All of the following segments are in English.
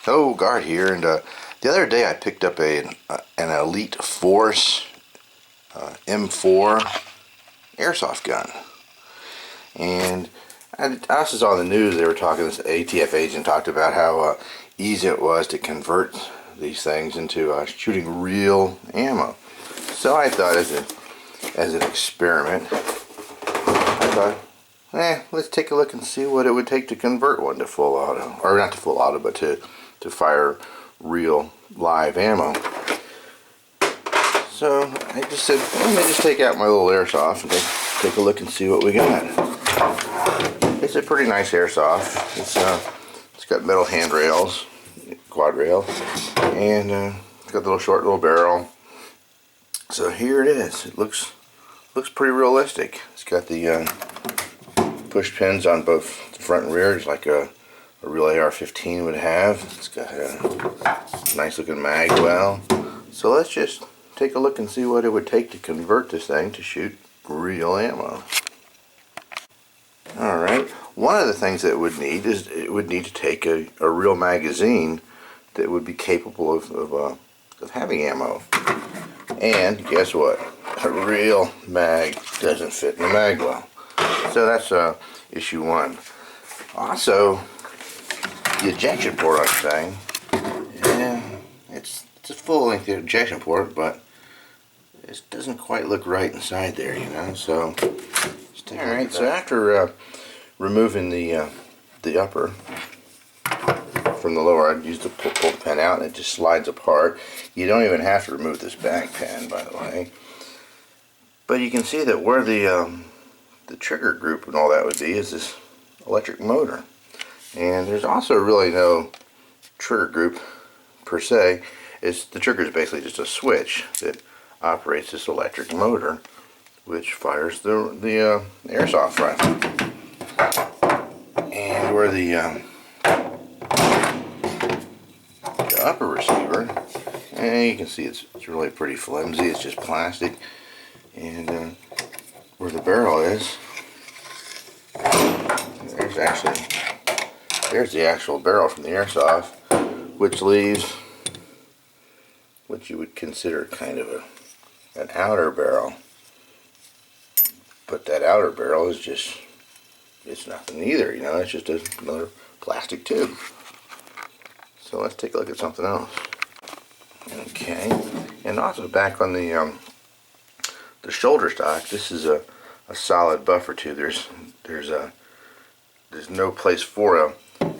Oh, Guard here, and the other day I picked up an Elite Force M4 airsoft gun, and I was on the news. They were talking. This ATF agent talked about how easy it was to convert these things into shooting real ammo. So I thought, as an experiment, I thought, let's take a look and see what it would take to convert one to full auto, or not to full auto, but to fire real live ammo. So I just said, let me just take out my little airsoft and take a look and see what we got. It's a pretty nice airsoft. It's got metal handrails, quad rail, and it's got a little short little barrel. So here it is. It looks pretty realistic. It's got the push pins on both the front and rear, just like a real AR-15 would have. It's got a nice looking mag well. So let's just take a look and see what it would take to convert this thing to shoot real ammo. Alright, one of the things that it would need is it would need to take a real magazine that would be capable of having ammo. And guess what? A real mag doesn't fit in the mag well. So that's issue one. Also, the ejection port on the thing, it's a full-length ejection port, but it doesn't quite look right inside there, you know. So, alright. So after removing the upper from the lower, I'd use the pull the pin out, and it just slides apart. You don't even have to remove this back pin, by the way. But you can see that where the trigger group and all that would be is this electric motor. And there's also really no trigger group per se. The trigger is basically just a switch that operates this electric motor, which fires the airsoft rifle. And where the upper receiver, and you can see it's really pretty flimsy. It's just plastic. And where the barrel is, there's the actual barrel from the airsoft, which leaves what you would consider kind of an outer barrel. But that outer barrel is just, it's nothing either, you know. It's just another plastic tube. So let's take a look at something else. Okay, and also back on the shoulder stock, this is a solid buffer tube. There's no place for an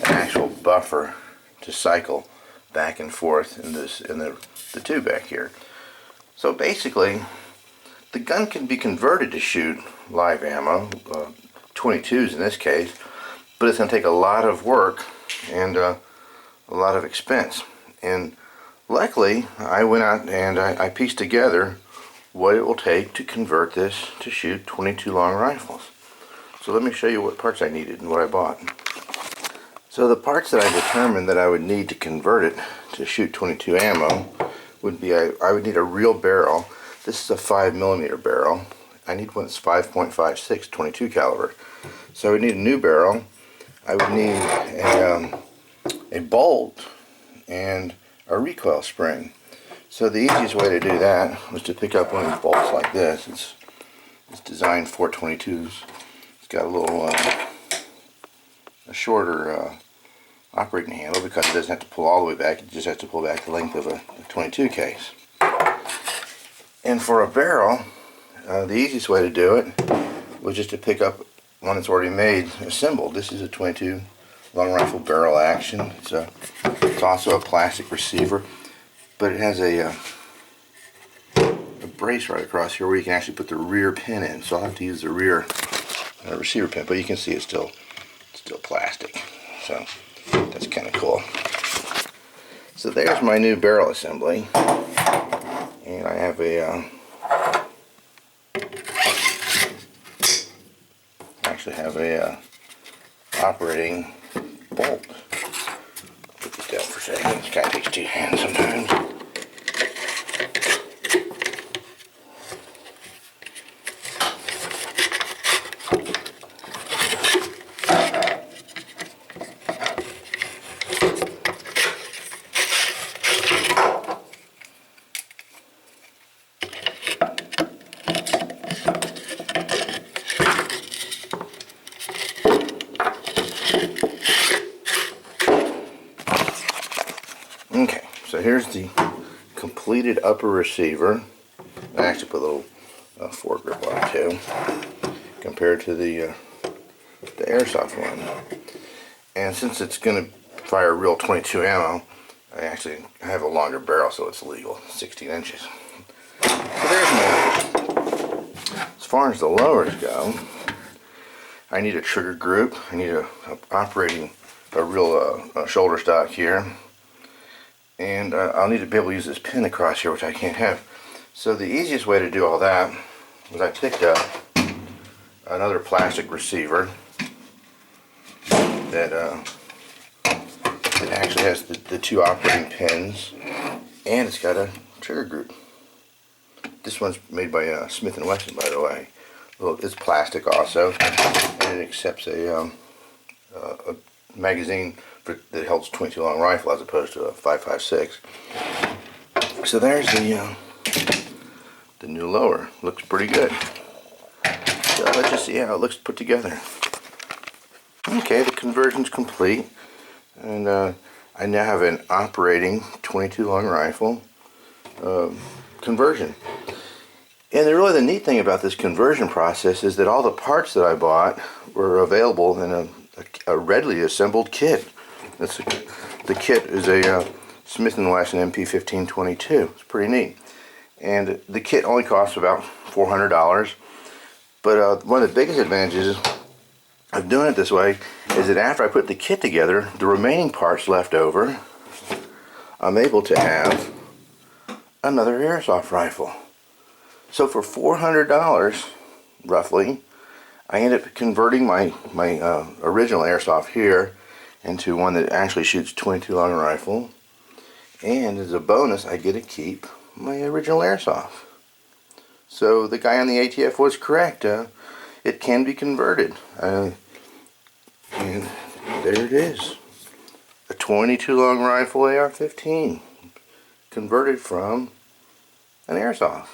actual buffer to cycle back and forth in the tube back here. So basically, the gun can be converted to shoot live ammo, 22s in this case, but it's going to take a lot of work and a lot of expense. And luckily, I went out and I pieced together what it will take to convert this to shoot 22 long rifles. So let me show you what parts I needed and what I bought. So the parts that I determined that I would need to convert it to shoot 22 ammo would be, I would need a real barrel. This is a 5mm barrel. I need one that's 5.56 22 caliber. So I would need a new barrel. I would need a bolt and a recoil spring. So the easiest way to do that was to pick up one of these bolts like this. It's designed for 22s. It's got a little a shorter operating handle because it doesn't have to pull all the way back. It just has to pull back the length of a 22 case. And for a barrel, the easiest way to do it was just to pick up one that's already made, assembled. This is a 22 long rifle barrel action. It's also a plastic receiver, but it has a brace right across here where you can actually put the rear pin in. So I'll have to use the rear receiver pin, but you can see it's still plastic. So that's kind of cool. So there's my new barrel assembly, and I have a operating bolt. Put this down for a second. This kind of takes two hands sometimes. here's the completed upper receiver. I actually put a little foregrip on it too, compared to the airsoft one. And since it's going to fire real 22 ammo, I actually have a longer barrel, so it's legal, 16 inches. So there's my. As far as the lowers go, I need a trigger group. I need a real shoulder stock here. And I'll need to be able to use this pin across here, which I can't have. So the easiest way to do all that was I picked up another plastic receiver that it actually has the two operating pins, and it's got a trigger group. This one's made by Smith & Wesson, by the way. Well, it's plastic also, and it accepts a magazine that holds 22 long rifle as opposed to a 5.56. So there's the new lower. Looks pretty good. So let's just see how it looks put together. Okay, the conversion's complete, and I now have an operating 22 long rifle conversion. And the neat thing about this conversion process is that all the parts that I bought were available in a readily assembled kit. The kit is a Smith & Wesson MP1522. It's pretty neat. And the kit only costs about $400. But one of the biggest advantages of doing it this way is that after I put the kit together, the remaining parts left over, I'm able to have another airsoft rifle. So for $400, roughly, I end up converting my original airsoft here into one that actually shoots 22 long rifle. And as a bonus, I get to keep my original airsoft. So the guy on the ATF was correct. It can be converted. And there it is. A 22 long rifle AR-15 converted from an airsoft.